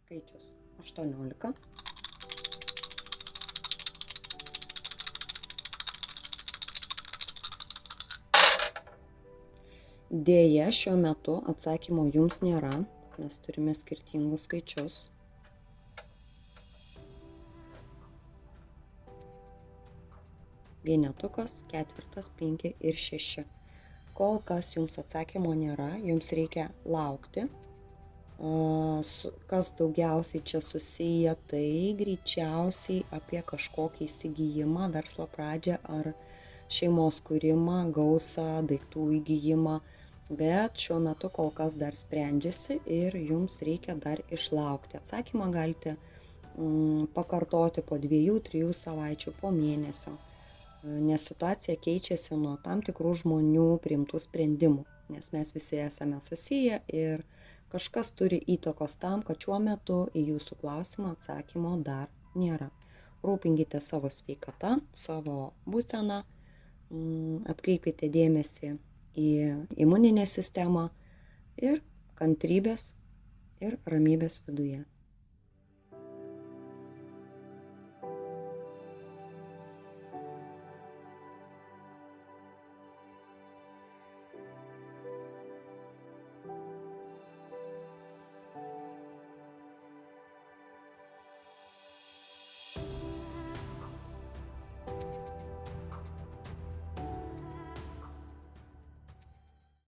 Skaičius 18. Deja, šiuo metu atsakymo jums nėra, mes turime skirtingus skaičius. Vienetukas, ketvirtas, 5 ir 6. Kol kas jums atsakymo nėra, jums reikia laukti. Kas daugiausiai čia susiję, tai greičiausiai apie kažkokį įsigijimą, verslo pradžią ar šeimos kūrimą, gausą, daiktų įgijimą, bet šiuo metu kol kas dar sprendžiasi ir jums reikia dar išlaukti. Atsakymą galite pakartoti po 2-3 savaičių, po mėnesio, nes situacija keičiasi nuo tam tikrų žmonių priimtų sprendimų, nes mes visi esame susiję ir kažkas turi įtakos tam, kad šiuo metu į jūsų klausimą atsakymo dar nėra. Rūpinkite savo sveikatą, savo būseną, atkreipkite dėmesį į imuninę sistemą ir kantrybės ir ramybės viduje.